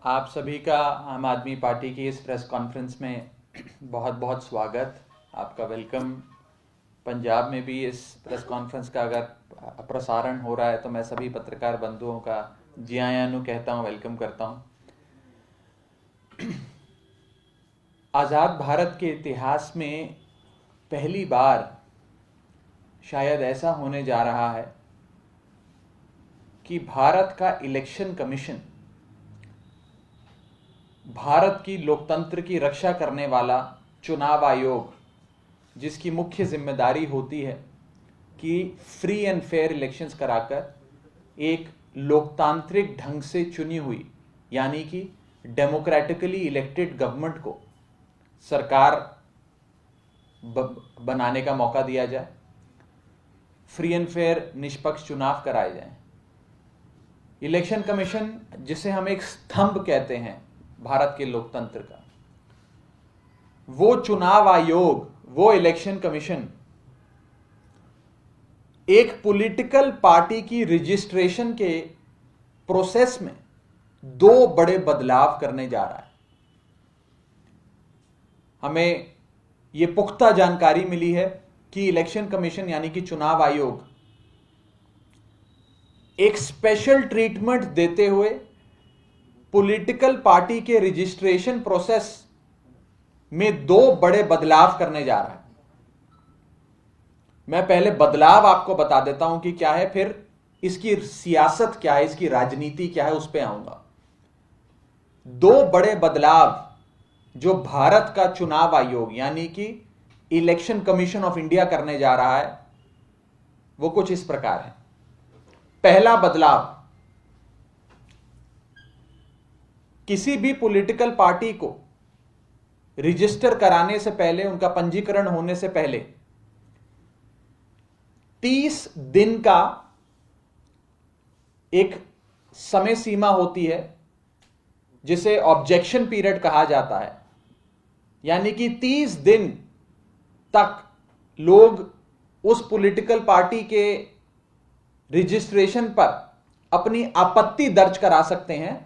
आप सभी का आम आदमी पार्टी की इस प्रेस कॉन्फ्रेंस में बहुत बहुत स्वागत। आपका वेलकम। पंजाब में भी इस प्रेस कॉन्फ्रेंस का अगर प्रसारण हो रहा है तो मैं सभी पत्रकार बंधुओं का जी आयानु कहता हूँ, वेलकम करता हूँ। आज़ाद भारत के इतिहास में पहली बार शायद ऐसा होने जा रहा है कि भारत का इलेक्शन कमीशन, भारत की लोकतंत्र की रक्षा करने वाला चुनाव आयोग, जिसकी मुख्य जिम्मेदारी होती है कि फ्री एंड फेयर इलेक्शंस कराकर एक लोकतांत्रिक ढंग से चुनी हुई यानी कि डेमोक्रेटिकली इलेक्टेड गवर्नमेंट को सरकार बनाने का मौका दिया जाए, फ्री एंड फेयर निष्पक्ष चुनाव कराए जाएं। इलेक्शन कमीशन, जिसे हम एक स्तंभ कहते हैं भारत के लोकतंत्र का, वो चुनाव आयोग, वो इलेक्शन कमीशन एक पॉलिटिकल पार्टी की रजिस्ट्रेशन के प्रोसेस में दो बड़े बदलाव करने जा रहा है। हमें यह पुख्ता जानकारी मिली है कि इलेक्शन कमीशन यानी कि चुनाव आयोग एक स्पेशल ट्रीटमेंट देते हुए पॉलिटिकल पार्टी के रजिस्ट्रेशन प्रोसेस में दो बड़े बदलाव करने जा रहा है। मैं पहले बदलाव आपको बता देता हूं कि क्या है, फिर इसकी सियासत क्या है, इसकी राजनीति क्या है, उस पर आऊंगा। दो बड़े बदलाव जो भारत का चुनाव आयोग यानी कि इलेक्शन कमीशन ऑफ इंडिया करने जा रहा है वो कुछ इस प्रकार है। पहला बदलाव, किसी भी पॉलिटिकल पार्टी को रजिस्टर कराने से पहले, उनका पंजीकरण होने से पहले 30 दिन का एक समय सीमा होती है जिसे ऑब्जेक्शन पीरियड कहा जाता है। यानी कि 30 दिन तक लोग उस पॉलिटिकल पार्टी के रजिस्ट्रेशन पर अपनी आपत्ति दर्ज करा सकते हैं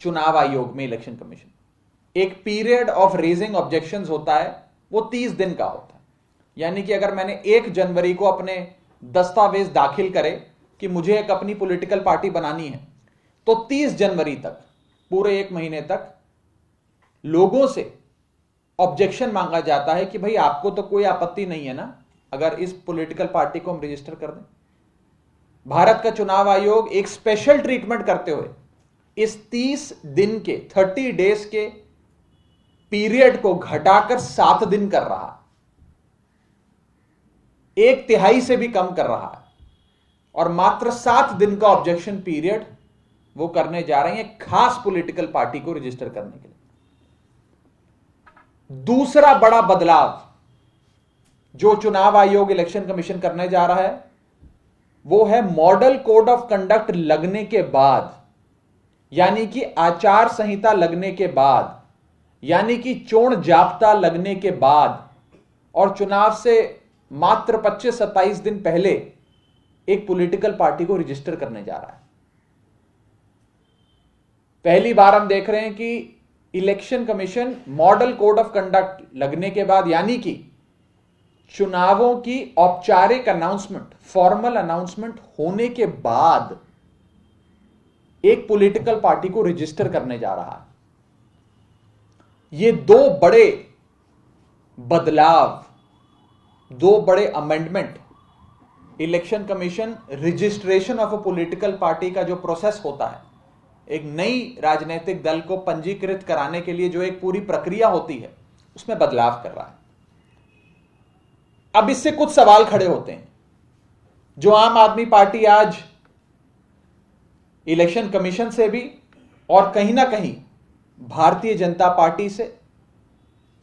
चुनाव आयोग में, इलेक्शन कमीशन। एक पीरियड ऑफ रेजिंग ऑब्जेक्शंस होता है, वो 30 दिन का होता है। यानी कि अगर मैंने 1 जनवरी को अपने दस्तावेज दाखिल करे कि मुझे एक अपनी पॉलिटिकल पार्टी बनानी है, तो 30 जनवरी तक, पूरे 1 महीने तक लोगों से ऑब्जेक्शन मांगा जाता है कि भाई आपको तो कोई आपत्ति नहीं है ना अगर इस पॉलिटिकल पार्टी को हम रजिस्टर कर दें। भारत का चुनाव आयोग एक स्पेशल ट्रीटमेंट करते हुए इस 30 दिन के 30 डेज के पीरियड को घटाकर 7 दिन कर रहा है, 1/3 से भी कम कर रहा है, और मात्र 7 दिन का ऑब्जेक्शन पीरियड वो करने जा रहे हैं खास पॉलिटिकल पार्टी को रजिस्टर करने के लिए। दूसरा बड़ा बदलाव जो चुनाव आयोग, इलेक्शन कमीशन करने जा रहा है वो है मॉडल कोड ऑफ कंडक्ट लगने के बाद, यानी कि आचार संहिता लगने के बाद, यानी कि चोण जाब्ता लगने के बाद और चुनाव से मात्र 25-27 दिन पहले एक पॉलिटिकल पार्टी को रजिस्टर करने जा रहा है। पहली बार हम देख रहे हैं कि election commission model code of conduct लगने के बाद, यानी कि चुनावों की औपचारिक अनाउंसमेंट, फॉर्मल अनाउंसमेंट होने के बाद एक पॉलिटिकल पार्टी को रजिस्टर करने जा रहा है। ये दो बड़े बदलाव, दो बड़े amendment, election commission registration of a political party का जो प्रोसेस होता है, एक नई राजनीतिक दल को पंजीकृत कराने के लिए जो एक पूरी प्रक्रिया होती है, उसमें बदलाव कर रहा है। अब इससे कुछ सवाल खड़े होते हैं। जो आम आदमी पार्टी आज इलेक्शन कमीशन से भी और कहीं ना कहीं भारतीय जनता पार्टी से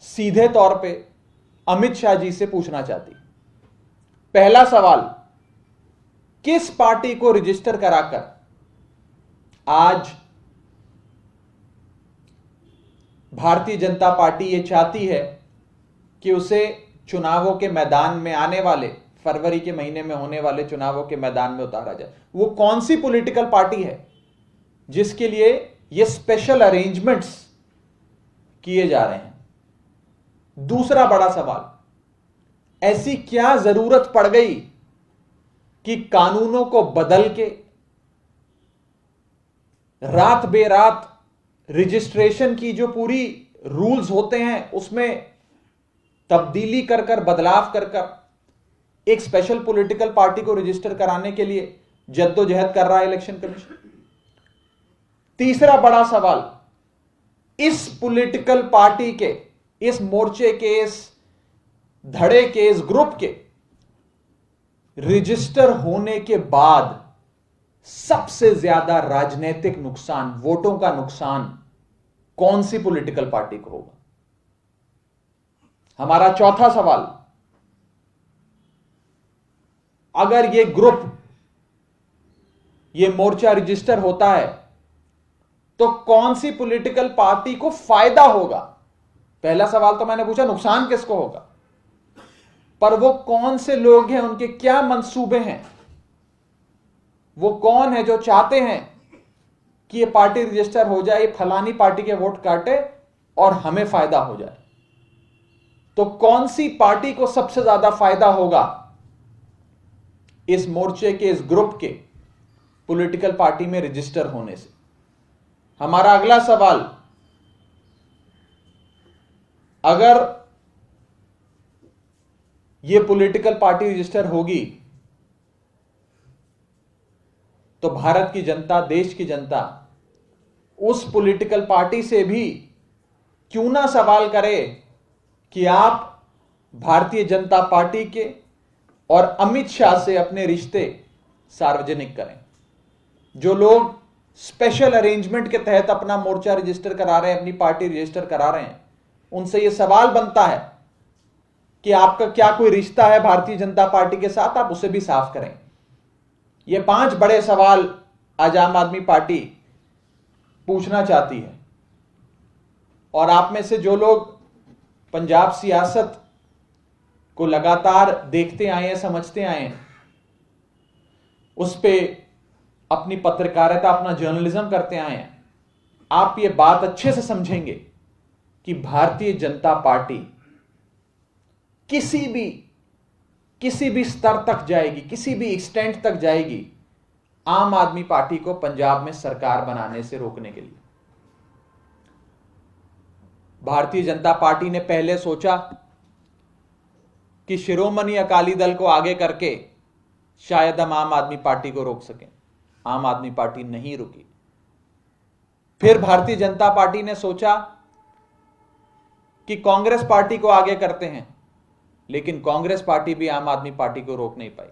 सीधे तौर पे अमित शाह जी से पूछना चाहती। पहला सवाल, किस पार्टी को रजिस्टर कराकर आज भारतीय जनता पार्टी यह चाहती है कि उसे चुनावों के मैदान में, आने वाले फरवरी के महीने में होने वाले चुनावों के मैदान में उतारा जाए? वो कौन सी पॉलिटिकल पार्टी है जिसके लिए ये स्पेशल अरेंजमेंट्स किए जा रहे हैं। दूसरा बड़ा सवाल, ऐसी क्या जरूरत पड़ गई कि कानूनों को बदल के रात बेरात रजिस्ट्रेशन की जो पूरी रूल्स होते हैं उसमें तब्दीली कर कर, बदलाव कर कर एक स्पेशल पॉलिटिकल पार्टी को रजिस्टर कराने के लिए जद्दोजहद कर रहा है इलेक्शन कमीशन। तीसरा बड़ा सवाल, इस पॉलिटिकल पार्टी के, इस मोर्चे के, इस धड़े के, इस ग्रुप के रजिस्टर होने के बाद सबसे ज्यादा राजनीतिक नुकसान, वोटों का नुकसान कौन सी पॉलिटिकल पार्टी को होगा? हमारा चौथा सवाल, अगर ये ग्रुप, ये मोर्चा रजिस्टर होता है तो कौन सी पॉलिटिकल पार्टी को फायदा होगा? पहला सवाल तो मैंने पूछा नुकसान किसको होगा, पर वो कौन से लोग हैं, उनके क्या मंसूबे हैं, वो कौन है जो चाहते हैं कि ये पार्टी रजिस्टर हो जाए, ये फलानी पार्टी के वोट काटे और हमें फायदा हो जाए। तो कौन सी पार्टी को सबसे ज्यादा फायदा होगा इस मोर्चे के, इस ग्रुप के पॉलिटिकल पार्टी में रजिस्टर होने से? हमारा अगला सवाल, अगर यह पॉलिटिकल पार्टी रजिस्टर होगी तो भारत की जनता, देश की जनता उस पॉलिटिकल पार्टी से भी क्यों ना सवाल करे कि आप भारतीय जनता पार्टी के और अमित शाह से अपने रिश्ते सार्वजनिक करें। जो लोग स्पेशल अरेंजमेंट के तहत अपना मोर्चा रजिस्टर करा रहे हैं, अपनी पार्टी रजिस्टर करा रहे हैं, उनसे यह सवाल बनता है कि आपका क्या कोई रिश्ता है भारतीय जनता पार्टी के साथ, आप उसे भी साफ करें। ये 5 बड़े सवाल आज आम आदमी पार्टी पूछना चाहती है। और आप में से जो लोग पंजाब सियासत को लगातार देखते आए हैं, समझते आए हैं, उस पे अपनी पत्रकारिता, अपना जर्नलिज्म करते आए हैं, आप ये बात अच्छे से समझेंगे कि भारतीय जनता पार्टी किसी भी स्तर तक जाएगी, किसी भी एक्सटेंट तक जाएगी आम आदमी पार्टी को पंजाब में सरकार बनाने से रोकने के लिए। भारतीय जनता पार्टी ने पहले सोचा कि शिरोमणि अकाली दल को आगे करके शायद हम आम आदमी पार्टी को रोक सकें। आम आदमी पार्टी नहीं रुकी। फिर भारतीय जनता पार्टी ने सोचा कि कांग्रेस पार्टी को आगे करते हैं, लेकिन कांग्रेस पार्टी भी आम आदमी पार्टी को रोक नहीं पाई।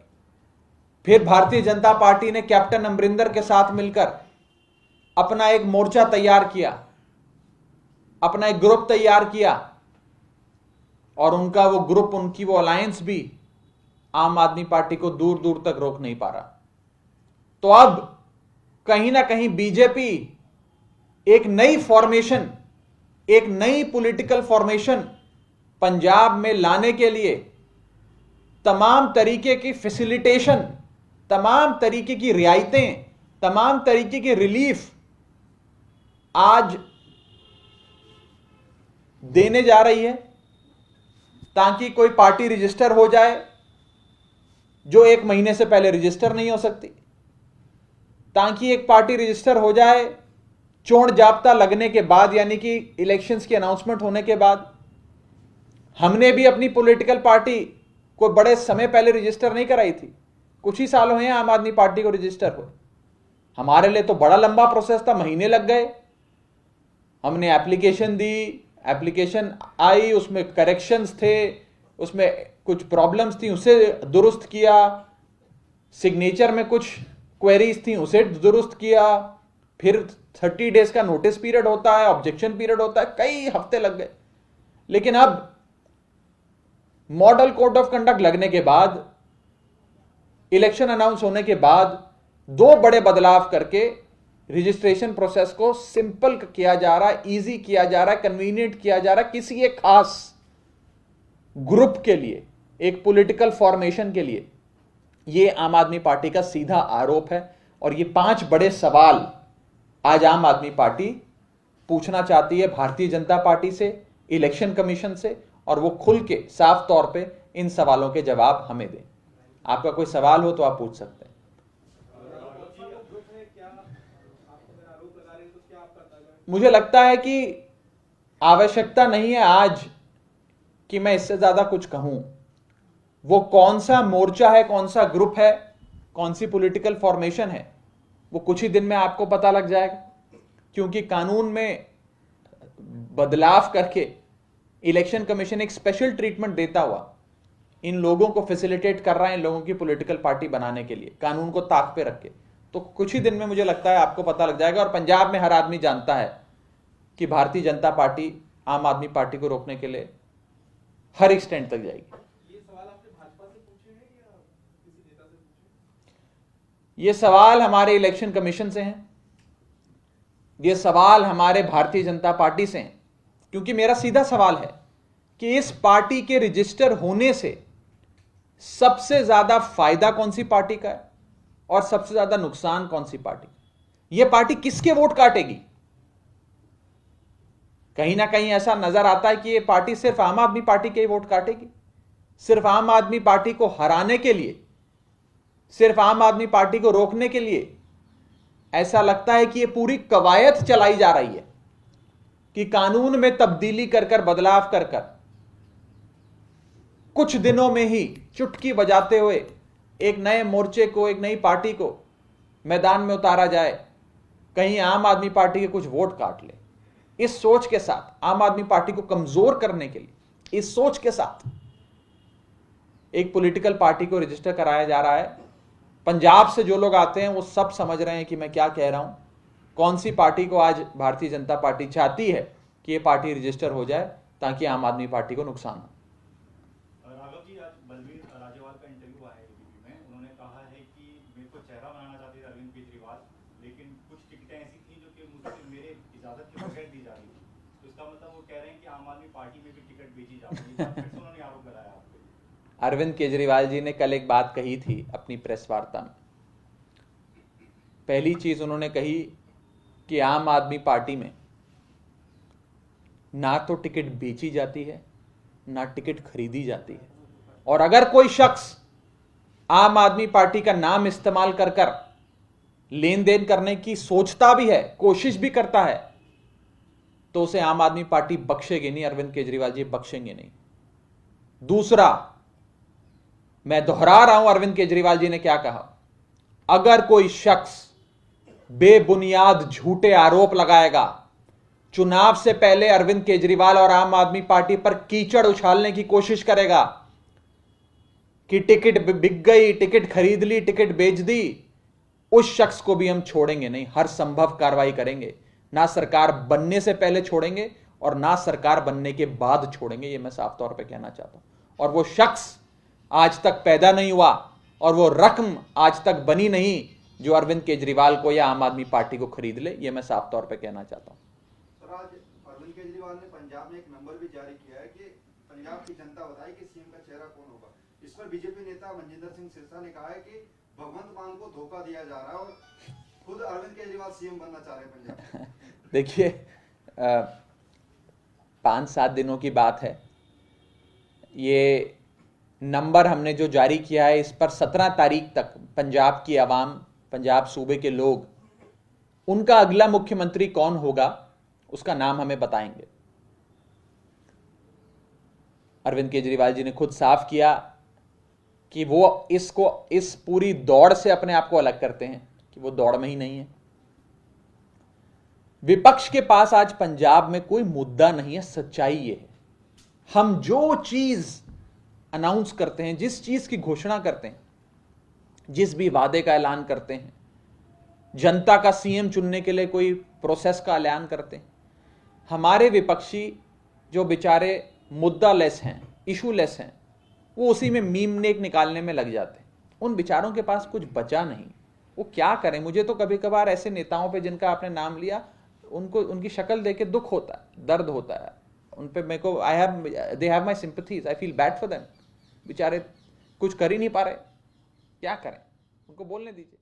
फिर भारतीय जनता पार्टी ने कैप्टन अमरिंदर के साथ मिलकर अपना एक मोर्चा तैयार किया, अपना एक ग्रुप तैयार किया, और उनका वो ग्रुप, उनकी वो अलायंस भी आम आदमी पार्टी को दूर दूर तक रोक नहीं पा रहा। तो अब कहीं ना कहीं बीजेपी एक नई फॉर्मेशन, एक नई पॉलिटिकल फॉर्मेशन पंजाब में लाने के लिए तमाम तरीके की फैसिलिटेशन, तमाम तरीके की रियायतें, तमाम तरीके की रिलीफ आज देने जा रही है, ताकि कोई पार्टी रजिस्टर हो जाए जो 1 महीने से पहले रजिस्टर नहीं हो सकती, ताकि एक पार्टी रजिस्टर हो जाए चोण जाब्ता लगने के बाद, यानी कि इलेक्शंस की अनाउंसमेंट होने के बाद। हमने भी अपनी पॉलिटिकल पार्टी को बड़े समय पहले रजिस्टर नहीं कराई थी, कुछ ही साल हुए हैं आम आदमी पार्टी को रजिस्टर हुए। हमारे लिए तो बड़ा लंबा प्रोसेस था, महीने लग गए। हमने एप्लीकेशन दी, एप्लीकेशन आई, उसमें करेक्शंस थे, उसमें कुछ प्रॉब्लम्स थी, उसे दुरुस्त किया, सिग्नेचर में कुछ क्वेरीज थी, उसे दुरुस्त किया, फिर 30 डेज का नोटिस पीरियड होता है, ऑब्जेक्शन पीरियड होता है, कई हफ्ते लग गए। लेकिन अब मॉडल कोड ऑफ कंडक्ट लगने के बाद, इलेक्शन अनाउंस होने के बाद 2 बड़े बदलाव करके रजिस्ट्रेशन प्रोसेस को सिंपल किया जा रहा है, इजी किया जा रहा है, कन्वीनियंट किया जा रहा है किसी एक खास ग्रुप के लिए, एक पॉलिटिकल फॉर्मेशन के लिए। यह आम आदमी पार्टी का सीधा आरोप है। और ये 5 बड़े सवाल आज आम आदमी पार्टी पूछना चाहती है भारतीय जनता पार्टी से, इलेक्शन कमीशन से, और वो खुल के साफ तौर पे इन सवालों के जवाब हमें दें। आपका कोई सवाल हो तो आप पूछ सकते हैं। मुझे लगता है कि आवश्यकता नहीं है आज कि मैं इससे ज्यादा कुछ कहूं। वो कौन सा मोर्चा है, कौन सा ग्रुप है, कौन सी पॉलिटिकल फॉर्मेशन है, वो कुछ ही दिन में आपको पता लग जाएगा, क्योंकि कानून में बदलाव करके इलेक्शन कमीशन एक स्पेशल ट्रीटमेंट देता हुआ इन लोगों को फैसिलिटेट कर रहा है, इन लोगों की पॉलिटिकल पार्टी बनाने के लिए, कानून को ताक पे रख के। तो कुछ ही दिन में मुझे लगता है आपको पता लग जाएगा। और पंजाब में हर आदमी जानता है कि भारतीय जनता पार्टी आम आदमी पार्टी को रोकने के लिए हर एक्सटेंट तक जाएगी। ये सवाल आपने भाजपा से पूछे हैं या किसी नेता से पूछे? ये सवाल हमारे इलेक्शन कमीशन से हैं, ये सवाल हमारे भारतीय जनता पार्टी से हैं, क्योंकि मेरा सीधा सवाल है कि इस पार्टी के रजिस्टर होने से सबसे ज्यादा फायदा कौन सी पार्टी का है और सबसे ज्यादा नुकसान कौन सी पार्टी का? यह पार्टी किसके वोट काटेगी? कहीं ना कहीं ऐसा नजर आता है कि यह पार्टी सिर्फ आम आदमी पार्टी के ही वोट काटेगी, सिर्फ आम आदमी पार्टी को हराने के लिए, सिर्फ आम आदमी पार्टी को रोकने के लिए। ऐसा लगता है कि यह पूरी कवायद चलाई जा रही है कि कानून में तब्दीली कर कर, बदलाव कर कर, कुछ दिनों में ही चुटकी बजाते हुए एक नए मोर्चे को, एक नई पार्टी को मैदान में उतारा जाए, कहीं आम आदमी पार्टी के कुछ वोट काट ले। इस सोच के साथ, आम आदमी पार्टी को कमजोर करने के लिए, इस सोच के साथ एक पॉलिटिकल पार्टी को रजिस्टर कराया जा रहा है। पंजाब से जो लोग आते हैं वो सब समझ रहे हैं कि मैं क्या कह रहा हूं। कौन सी पार्टी को आज भारतीय जनता पार्टी चाहती है कि यह पार्टी रजिस्टर हो जाए ताकि आम आदमी पार्टी को नुकसान हो। राघव जी, आज बलवीर राजेवाल का इंटरव्यू आया है एबीपी में। उन्होंने कहा है कि मेरे को चेहरा बनाना चाहते थे अरविंद केजरीवाल, लेकिन कुछ टिकटें ऐसी थी जो कि मुझसे मेरे इजाजत के बगैर दी जा रही थी। तो इसका मतलब वो कह रहे हैं कि आम आदमी पार्टी में भी टिकट बेची जा रही है। फिर से उन्होंने आरोप लगाया आप पे। अरविंद केजरीवाल जी ने कल एक बात कही थी अपनी प्रेस वार्ता में। पहली चीज उन्होंने कही कि आम आदमी पार्टी में ना तो टिकट बेची जाती है, ना टिकट खरीदी जाती है, और अगर कोई शख्स आम आदमी पार्टी का नाम इस्तेमाल कर कर लेन देन करने की सोचता भी है, कोशिश भी करता है, तो उसे आम आदमी पार्टी बख्शेगी नहीं। अरविंद केजरीवाल जी बख्शेंगे नहीं। दूसरा, मैं दोहरा रहा हूं अरविंद केजरीवाल जी ने क्या कहा। अगर कोई शख्स बेबुनियाद झूठे आरोप लगाएगा, चुनाव से पहले अरविंद केजरीवाल और आम आदमी पार्टी पर कीचड़ उछालने की कोशिश करेगा कि टिकट बिक गई, टिकट खरीद ली, टिकट बेच दी, उस शख्स को भी हम छोड़ेंगे नहीं। हर संभव कार्रवाई करेंगे। ना सरकार बनने से पहले छोड़ेंगे और ना सरकार बनने के बाद छोड़ेंगे। यह मैं साफ तौर पे कहना चाहता हूं। और वो शख्स आज तक पैदा नहीं हुआ और वो रकम आज तक बनी नहीं जो अरविंद केजरीवाल को या आम आदमी पार्टी को खरीद ले। यह मैं साफ तौर पे कहना चाहता हूं। सर, आज अरविंद केजरीवाल ने पंजाब में एक नंबर भी जारी किया है कि पंजाब की जनता बताए कि सीएम का चेहरा कौन होगा। इस पर बीजेपी नेता मनजिंदर सिंह सिरसा ने कहा है कि भगवंत मान को धोखा दिया जा रहा है और खुद अरविंद केजरीवाल सीएम बनना चाह रहे हैं पंजाब। देखिए, 5-7 दिनों की बात है। ये नंबर हमने जो जारी किया है, इस पर 17 तारीख तक पंजाब की आवाम, पंजाब सूबे के लोग, उनका अगला मुख्यमंत्री कौन होगा उसका नाम हमें बताएंगे। अरविंद केजरीवाल जी ने खुद साफ किया कि वो इस पूरी दौड़ से अपने आप को अलग करते हैं, कि वो दौड़ में ही नहीं है। विपक्ष के पास आज पंजाब में कोई मुद्दा नहीं है। सच्चाई ये है, हम जो चीज अनाउंस करते हैं, जिस चीज की घोषणा करते हैं, जिस भी वादे का ऐलान करते हैं, जनता का सीएम चुनने के लिए कोई प्रोसेस का ऐलान करते हैं, हमारे विपक्षी जो बेचारे मुद्दा लेस हैं, इशू लेस हैं, वो उसी में मीम निकालने में लग जाते हैं। उन बेचारों के पास कुछ बचा नहीं, वो क्या करें। मुझे तो कभी कभार ऐसे नेताओं पे जिनका आपने नाम लिया, उनको, उनकी शक्ल देख के दुख होता है, दर्द होता है उन पे। मेरे को they have my sympathies, I feel bad for them. बेचारे कुछ कर ही नहीं पा रहे, क्या करें, उनको बोलने दीजिए।